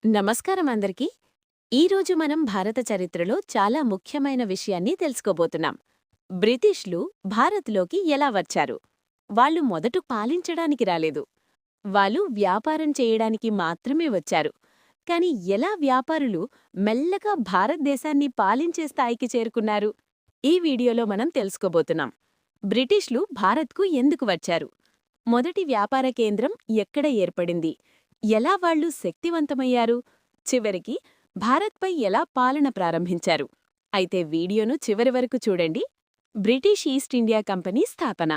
నమస్కారం అందరికీ. ఈరోజు మనం భారత చరిత్రలో చాలా ముఖ్యమైన విషయాన్ని తెలుసుకోబోతున్నాం. బ్రిటిష్లు భారత్లోకి ఎలా వచ్చారు? వాళ్ళు మొదట పాలించడానికి రాలేదు. వాళ్ళు వ్యాపారం చేయడానికి మాత్రమే వచ్చారు. కాని ఎలా వ్యాపారులు మెల్లగా భారతదేశాన్ని పాలించే స్థాయికి చేరుకున్నారు? ఈ వీడియోలో మనం తెలుసుకోబోతున్నాం. బ్రిటిష్లు భారత్కు ఎందుకు వచ్చారు? మొదటి వ్యాపార కేంద్రం ఎక్కడ ఏర్పడింది? ఎలా వాళ్ళు శక్తివంతమయ్యారు? చివరికి భారత్పై ఎలా పాలన ప్రారంభించారు? అయితే వీడియోను చివరి వరకు చూడండి. బ్రిటిష్ ఈస్ట్ ఇండియా కంపెనీ స్థాపన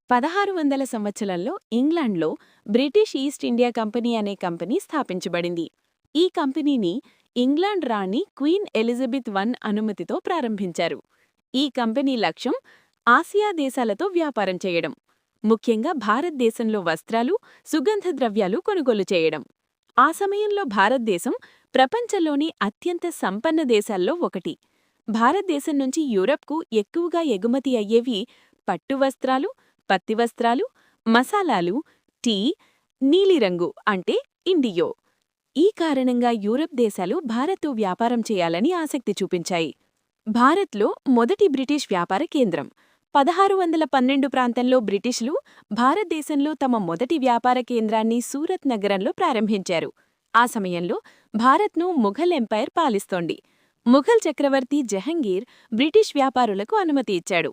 1600 సంవత్సరంలో ఇంగ్లాండ్లో బ్రిటిష్ ఈస్ట్ ఇండియా కంపెనీ అనే కంపెనీ స్థాపించబడింది. ఈ కంపెనీని England Rani queen Elizabeth I అనుమతితో ప్రారంభించారు. ఈ కంపెనీ లక్ష్యం ఆసియా దేశాలతో వ్యాపారం చేయడం, ముఖ్యంగా భారతదేశంలో వస్త్రాలు, సుగంధ ద్రవ్యాలు కొనుగోలు చేయడం. ఆ సమయంలో భారతదేశం ప్రపంచంలోని అత్యంత సంపన్న దేశాల్లో ఒకటి. భారతదేశం నుంచి యూరప్కు ఎక్కువగా ఎగుమతి అయ్యేవి పట్టు వస్త్రాలు, పత్తి వస్త్రాలు, మసాలాలు, టీ, నీలిరంగు అంటే ఇండియో. ఈ కారణంగా యూరప్ దేశాలు భారత్తో వ్యాపారం చేయాలని ఆసక్తి చూపించాయి. భారత్లో మొదటి బ్రిటిష్ వ్యాపార కేంద్రం 1612 ప్రాంతంలో బ్రిటిష్లు భారతదేశంలో తమ మొదటి వ్యాపార కేంద్రాన్ని సూరత్ నగరంలో ప్రారంభించారు. ఆ సమయంలో భారత్ను ముఘల్ ఎంపైర్ పాలిస్తోంది. ముఘల్ చక్రవర్తి జహంగీర్ బ్రిటిష్ వ్యాపారులకు అనుమతి ఇచ్చాడు.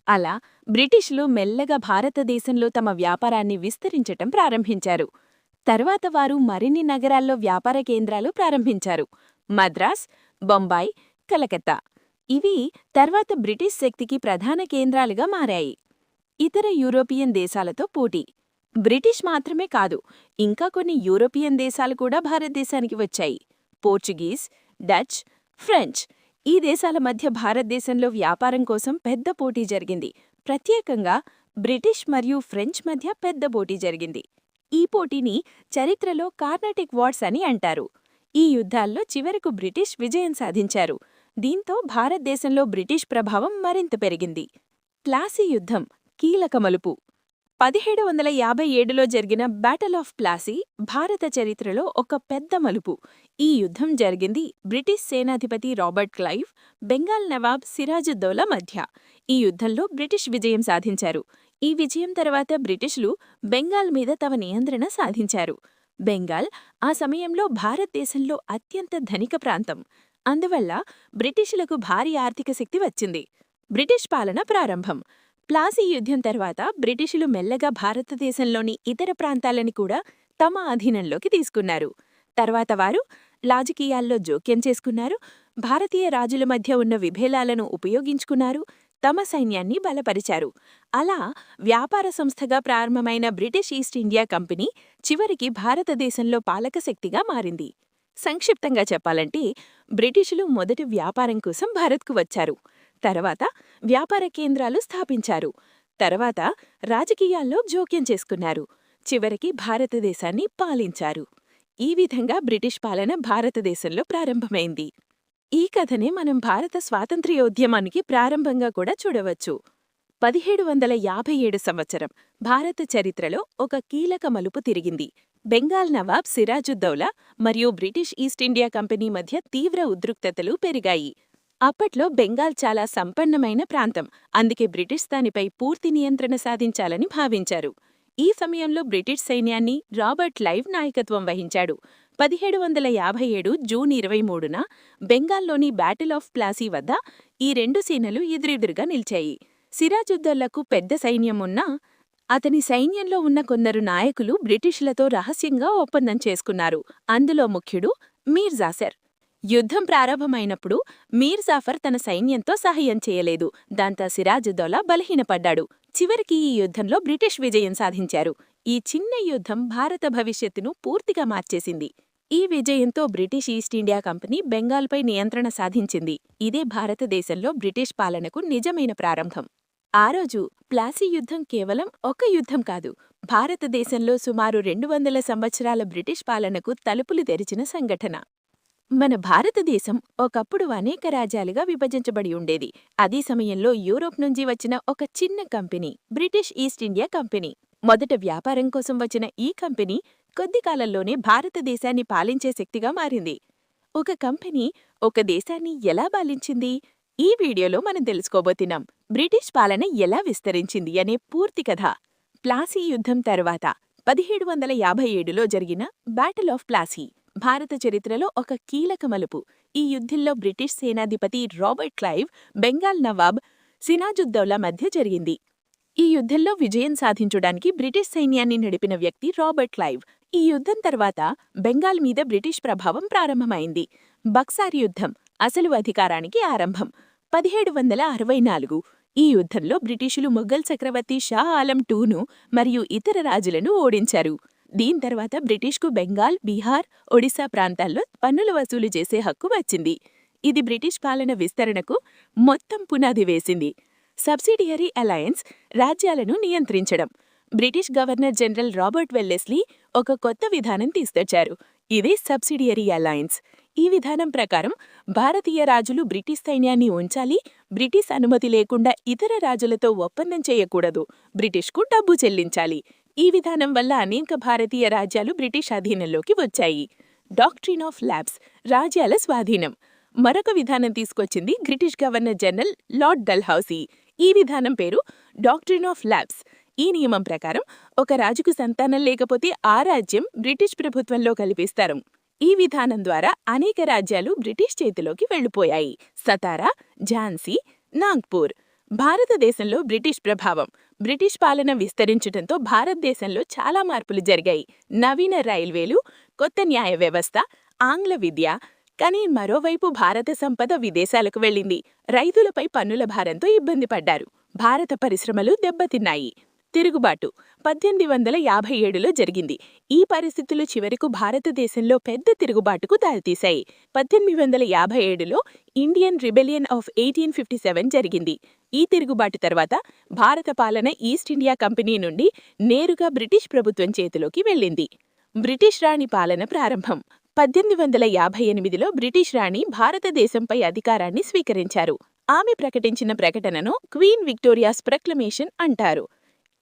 అలా బ్రిటిష్లు మెల్లగా భారతదేశంలో తమ వ్యాపారాన్ని విస్తరించటం ప్రారంభించారు. తర్వాత వారు మరిన్ని నగరాల్లో వ్యాపార కేంద్రాలు ప్రారంభించారు: మద్రాస్, బొంబాయి, కలకత్తా. ఇవి తర్వాత బ్రిటిష్ శక్తికి ప్రధాన కేంద్రాలుగా మారాయి. ఇతర యూరోపియన్ దేశాలతో పోటీ. బ్రిటిష్ మాత్రమే కాదు, ఇంకా కొన్ని యూరోపియన్ దేశాలు కూడా భారతదేశానికి వచ్చాయి. Portuguese, Dutch, French. ఈ దేశాల మధ్య భారతదేశంలో వ్యాపారం కోసం పెద్ద పోటీ జరిగింది. ప్రత్యేకంగా బ్రిటిష్ మరియు ఫ్రెంచ్ మధ్య పెద్ద పోటీ జరిగింది. ఈ పోటీని చరిత్రలో కార్నాటిక్ వార్స్ అని అంటారు. ఈ యుద్ధాల్లో చివరకు బ్రిటిష్ విజయం సాధించారు. దీంతో భారతదేశంలో బ్రిటిష్ ప్రభావం మరింత పెరిగింది. ప్లాసీ యుద్ధం కీలక మలుపు. 1757లో జరిగిన బ్యాటిల్ ఆఫ్ ప్లాసీ భారత చరిత్రలో ఒక పెద్ద మలుపు. ఈ యుద్ధం జరిగింది బ్రిటిష్ సేనాధిపతి రాబర్ట్ క్లైవ్, బెంగాల్ నవాబ్ సిరాజుద్దౌలా మధ్య. ఈ యుద్ధంలో బ్రిటిష్ విజయం సాధించారు. ఈ విజయం తర్వాత బ్రిటిష్లు బెంగాల్ మీద తమ నియంత్రణ సాధించారు. బెంగాల్ ఆ సమయంలో భారతదేశంలో అత్యంత ధనిక ప్రాంతం. అందువల్ల బ్రిటిషులకు భారీ ఆర్థిక శక్తి వచ్చింది. బ్రిటిష్ పాలన ప్రారంభం. ప్లాసీ యుద్ధం తర్వాత బ్రిటిషులు మెల్లగా భారతదేశంలోని ఇతర ప్రాంతాలని కూడా తమ అధీనంలోకి తీసుకున్నారు. తర్వాత వారు రాజకీయాల్లో జోక్యం చేసుకున్నారు. భారతీయ రాజుల మధ్య ఉన్న విభేదాలను ఉపయోగించుకున్నారు. తమ సైన్యాన్ని బలపరిచారు. అలా వ్యాపార సంస్థగా ప్రారంభమైన బ్రిటిష్ ఈస్ట్ ఇండియా కంపెనీ చివరికి భారతదేశంలో పాలక శక్తిగా మారింది. సంక్షిప్తంగా చెప్పాలంటే, బ్రిటిషులు మొదటి వ్యాపారం కోసం భారత్కు వచ్చారు. తర్వాత వ్యాపార కేంద్రాలు స్థాపించారు. తర్వాత రాజకీయాల్లో జోక్యం చేసుకున్నారు. చివరికి భారతదేశాన్ని పాలించారు. ఈ విధంగా బ్రిటిష్ పాలన భారతదేశంలో ప్రారంభమైంది. ఈ కథనే మనం భారత స్వాతంత్ర్యోద్యమానికి ప్రారంభంగా కూడా చూడవచ్చు. 1757 సంవత్సరం భారత చరిత్రలో ఒక కీలక మలుపు తిరిగింది. బెంగాల్ నవాబ్ సిరాజుద్దౌలా మరియు బ్రిటిష్ ఈస్ట్ ఇండియా కంపెనీ మధ్య తీవ్ర ఉద్రిక్తతలు పెరిగాయి. అప్పట్లో బెంగాల్ చాలా సంపన్నమైన ప్రాంతం. అందుకే బ్రిటిష్ దానిపై పూర్తి నియంత్రణ సాధించాలని భావించారు. ఈ సమయంలో బ్రిటిష్ సైన్యాన్ని రాబర్ట్ క్లైవ్ నాయకత్వం వహించాడు. 1757 జూన్ 23న బెంగాల్లోని బ్యాటిల్ ఆఫ్ ప్లాసీ వద్ద ఈ రెండు సేనలు ఎదురెదురుగా నిలిచాయి. సిరాజుద్దౌలాకు పెద్ద సైన్యం ఉన్నా అతని సైన్యంలో ఉన్న కొందరు నాయకులు బ్రిటిషులతో రహస్యంగా ఒప్పందం చేసుకున్నారు. అందులో ముఖ్యుడు మీర్ జాఫర్. యుద్ధం ప్రారంభమైనప్పుడు మీర్ జాఫర్ తన సైన్యంతో సహాయం చేయలేదు. దాంతో సిరాజుద్దౌలా బలహీనపడ్డాడు. చివరికి ఈ యుద్ధంలో బ్రిటిష్ విజయం సాధించారు. ఈ చిన్న యుద్ధం భారత భవిష్యత్తును పూర్తిగా మార్చేసింది. ఈ విజయంతో బ్రిటిష్ ఈస్ట్ ఇండియా కంపెనీ బెంగాల్పై నియంత్రణ సాధించింది. ఇదే భారతదేశంలో బ్రిటిష్ పాలనకు నిజమైన ప్రారంభం. ఆ రోజు ప్లాసీ యుద్ధం కేవలం ఒక యుద్ధం కాదు, భారతదేశంలో సుమారు 200 సంవత్సరాల బ్రిటిష్ పాలనకు తలుపులు తెరిచిన సంఘటన. మన భారతదేశం ఒకప్పుడు అనేక రాజ్యాలుగా విభజించబడి ఉండేది. అదే సమయంలో యూరోప్ నుంచి వచ్చిన ఒక చిన్న company British east India company. మొదట వ్యాపారం కోసం వచ్చిన ఈ కంపెనీ కొద్ది కాలంలోనే భారతదేశాన్ని పాలించే శక్తిగా మారింది. ఒక కంపెనీ ఒక దేశాన్ని ఎలా పాలించింది? ఈ వీడియోలో మనం తెలుసుకోబోతున్నాం. బ్రిటిష్ పాలన ఎలా విస్తరించింది అనే పూర్తి కథ. ప్లాసీ యుద్ధం తర్వాత 1757లో జరిగిన బ్యాటిల్ ఆఫ్ ప్లాసీ భారత చరిత్రలో ఒక కీలక మలుపు. ఈ యుద్ధంలో బ్రిటిష్ సేనాధిపతి రాబర్ట్ క్లైవ్, బెంగాల్ నవాబ్ సిరాజుద్దౌలా మధ్య జరిగింది. ఈ యుద్ధంలో విజయం సాధించడానికి బ్రిటిష్ సైన్యాన్ని నడిపిన వ్యక్తి రాబర్ట్ క్లైవ్. ఈ యుద్ధం తర్వాత బెంగాల్ మీద బ్రిటిష్ ప్రభావం ప్రారంభమైంది. బక్సార్ యుద్ధం అసలు అధికారానికి ఆరంభం 1764. ఈ యుద్ధంలో బ్రిటిషులు మొఘల్ చక్రవర్తి షా ఆలం II మరియు ఇతర రాజులను ఓడించారు. దీని తర్వాత బ్రిటిష్కు బెంగాల్, బీహార్, ఒడిశా ప్రాంతాల్లో పన్నులు వసూలు చేసే హక్కు వచ్చింది. ఇది బ్రిటిష్ పాలన విస్తరణకు మొత్తం పునాది వేసింది. సబ్సిడియరీ అలయన్స్ రాజ్యాలను నియంత్రించడం. British governor general Robert Wellesley ఒక కొత్త విధానం తీసుకొచ్చారు. ఇదే సబ్సిడియరీ అలయన్స్. ఈ విధానం ప్రకారం భారతీయ రాజులు బ్రిటిష్ సైన్యాన్ని ఉంచాలి, బ్రిటిష్ అనుమతి లేకుండా ఇతర రాజులతో ఒప్పందం చేయకూడదు, బ్రిటిష్కు డబ్బు చెల్లించాలి. ఈ విధానం వల్ల అనేక భారతీయ రాజ్యాలు బ్రిటిష్ అధీనంలోకి వచ్చాయి. డాక్ట్రిన్ ఆఫ్ ల్యాబ్స్ రాజ్యాల స్వాధీనం. మరొక విధానం తీసుకొచ్చింది British governor general lord Dalhousie. ఈ విధానం పేరు డాక్ట్రిన్ ఆఫ్ ల్యాబ్స్. ఈ నియమం ప్రకారం ఒక రాజుకు సంతానం లేకపోతే ఆ రాజ్యం బ్రిటిష్ ప్రభుత్వంలో కల్పిస్తారు. ఈ విధానం ద్వారా అనేక రాజ్యాలు బ్రిటిష్ చేతిలోకి వెళ్లిపోయాయి. సతారా, ఝాన్సీ, నాగ్పూర్. భారతదేశంలో బ్రిటిష్ ప్రభావం. బ్రిటిష్ పాలన విస్తరించడంతో భారతదేశంలో చాలా మార్పులు జరిగాయి. నవీన రైల్వేలు, కొత్త న్యాయ వ్యవస్థ, ఆంగ్ల విద్య. కానీ మరోవైపు భారత సంపద విదేశాలకు వెళ్ళింది. రైతులపై పన్నుల భారంతో ఇబ్బంది పడ్డారు. భారత పరిశ్రమలు దెబ్బతిన్నాయి. తిరుగుబాటు 1857లో జరిగింది. ఈ పరిస్థితులు చివరకు భారతదేశంలో పెద్ద తిరుగుబాటుకు దారితీశాయి. 1857లో ఇండియన్ రిబెలియన్ ఆఫ్ 1857 జరిగింది. ఈ తిరుగుబాటు తర్వాత భారత పాలన ఈస్ట్ ఇండియా కంపెనీ నుండి నేరుగా బ్రిటిష్ ప్రభుత్వం చేతిలోకి వెళ్ళింది. బ్రిటిష్ రాణి పాలన ప్రారంభం. 1858లో బ్రిటిష్ రాణి భారతదేశంపై అధికారాన్ని స్వీకరించారు. ఆమె ప్రకటించిన ప్రకటనను క్వీన్ విక్టోరియాస్ ప్రొక్లమేషన్ అంటారు.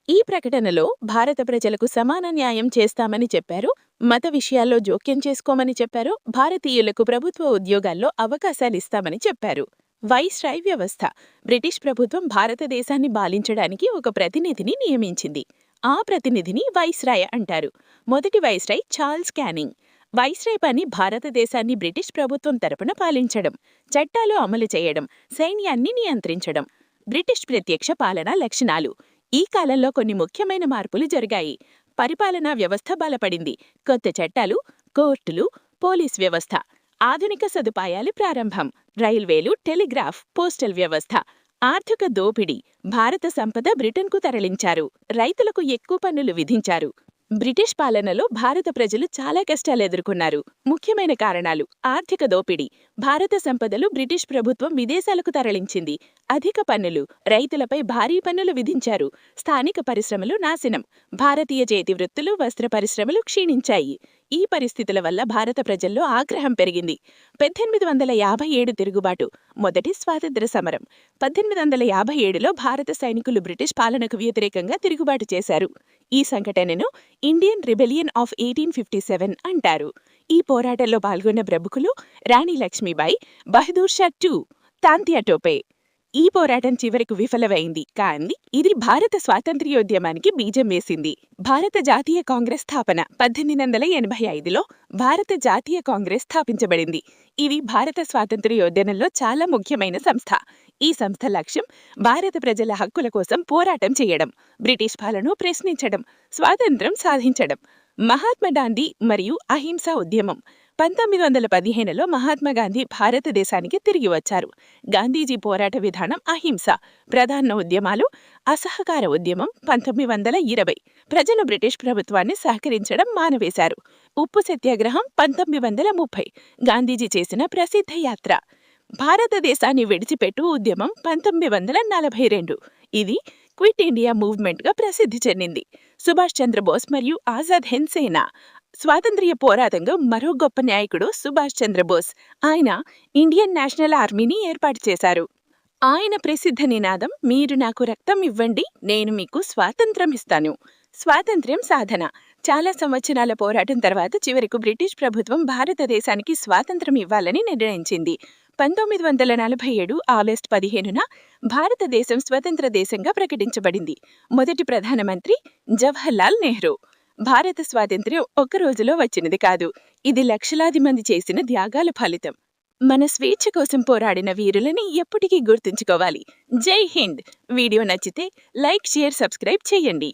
ఈ ప్రకటనలో భారత ప్రజలకు సమాన న్యాయం చేస్తామని చెప్పారు, మత విషయాల్లో జోక్యం చేసుకోమని చెప్పారు, భారతీయులకు ప్రభుత్వ ఉద్యోగాల్లో అవకాశాలిస్తామని చెప్పారు. వైస్రాయ్ వ్యవస్థ. బ్రిటిష్ ప్రభుత్వం భారతదేశాన్ని పాలించడానికి ఒక ప్రతినిధిని నియమించింది. ఆ ప్రతినిధిని వైస్రాయ్ అంటారు. మొదటి వైస్రాయ్ చార్ల్స్ క్యానింగ్. వైస్రాయ్ పని భారతదేశాన్ని బ్రిటిష్ ప్రభుత్వం తరపున పాలించడం, చట్టాలు అమలు చేయడం, సైన్యాన్ని నియంత్రించడం. బ్రిటిష్ ప్రత్యక్ష పాలనా లక్షణాలు. ఈ కాలంలో కొన్ని ముఖ్యమైన మార్పులు జరిగాయి. పరిపాలనా వ్యవస్థ బలపడింది. కొత్త చట్టాలు, కోర్టులు, పోలీస్ వ్యవస్థ. ఆధునిక సదుపాయాలు ప్రారంభం. రైల్వేలు, టెలిగ్రాఫ్, పోస్టల్ వ్యవస్థ. ఆర్థిక దోపిడీ. భారత సంపద బ్రిటన్కు తరలించారు. రైతులకు ఎక్కువ పన్నులు విధించారు. బ్రిటిష్ పాలనలో భారత ప్రజలు చాలా కష్టాలు ఎదుర్కొన్నారు. ముఖ్యమైన కారణాలు: ఆర్థిక దోపిడీ. భారత సంపదలు బ్రిటిష్ ప్రభుత్వం విదేశాలకు తరలించింది. అధిక పన్నులు. రైతులపై భారీ పన్నులు విధించారు. స్థానిక పరిశ్రమలు నాశనం. భారతీయ చేతి వృత్తులు, వస్త్ర పరిశ్రమలు క్షీణించాయి. ఈ పరిస్థితుల వల్ల భారత ప్రజల్లో ఆగ్రహం పెరిగింది. 1857 తిరుగుబాటు. మొదటి స్వాతంత్ర్య సమరం. 1857లో భారత సైనికులు బ్రిటిష్ పాలనకు వ్యతిరేకంగా తిరుగుబాటు చేశారు. ఈ సంఘటనను ఇండియన్ రిబెలియన్ ఆఫ్ 1857 అంటారు. ఈ పోరాటంలో పాల్గొన్న ప్రముఖులు రాణి లక్ష్మీబాయి, బహదూర్ షా II, తాంతియా టోపే. ఈ పోరాటం చివరకు విఫలమైంది, కానీ ఇది భారత స్వాతంత్ర్యోద్యమానికి బీజం వేసింది. భారత జాతీయ కాంగ్రెస్ స్థాపన. 1885లో భారత జాతీయ కాంగ్రెస్ స్థాపించబడింది. ఇది భారత స్వాతంత్ర్యోద్యమంలో చాలా ముఖ్యమైన సంస్థ. ఈ సంస్థ లక్ష్యం భారత ప్రజల హక్కుల కోసం పోరాటం చేయడం, బ్రిటిష్ పాలనను ప్రశ్నించడం, స్వాతంత్ర్యం సాధించడం. మహాత్మా గాంధీ మరియు అహింసా ఉద్యమం. 1915లో మహాత్మా గాంధీ భారతదేశానికి తిరిగి వచ్చారు. గాంధీజీ పోరాట విధానం అహింస. ప్రధాన ఉద్యమాలు: అసహకార ఉద్యమం 1920. ప్రజలు బ్రిటిష్ ప్రభుత్వాన్ని సహకరించడం మానివేశారు. ఉప్పు సత్యాగ్రహం 1930. గాంధీజీ చేసిన ప్రసిద్ధ యాత్ర. భారతదేశాన్ని విడిచిపెట్టు ఉద్యమం 1942. ఇది క్విట్ ఇండియా మూవ్మెంట్గా ప్రసిద్ధి చెందింది. సుభాష్ చంద్రబోస్ మరియు ఆజాద్ హింద్ సేన. స్వాతంత్ర్య పోరాటంలో మరో గొప్ప నాయకుడు సుభాష్ చంద్రబోస్. ఆయన ఇండియన్ నేషనల్ ఆర్మీని ఏర్పాటు చేశారు. ఆయన ప్రసిద్ధ నినాదం మీరు నాకు రక్తం ఇవ్వండి, నేను మీకు స్వాతంత్ర్యం ఇస్తాను. స్వాతంత్ర్యం సాధన. చాలా సంవత్సరాల పోరాటం తర్వాత చివరకు బ్రిటిష్ ప్రభుత్వం భారతదేశానికి స్వాతంత్రం ఇవ్వాలని నిర్ణయించింది. 1947 ఆగస్టు 15న భారతదేశం స్వతంత్ర దేశంగా ప్రకటించబడింది. మొదటి ప్రధానమంత్రి జవహర్లాల్ నెహ్రూ. భారత స్వాతంత్ర్యం ఒక్క రోజులో వచ్చినది కాదు. ఇది లక్షలాది మంది చేసిన త్యాగాల ఫలితం. మన స్వేచ్ఛ కోసం పోరాడిన వీరులని ఎప్పటికీ గుర్తుంచుకోవాలి. జై హింద్. వీడియో నచ్చితే లైక్, షేర్, సబ్స్క్రైబ్ చేయండి.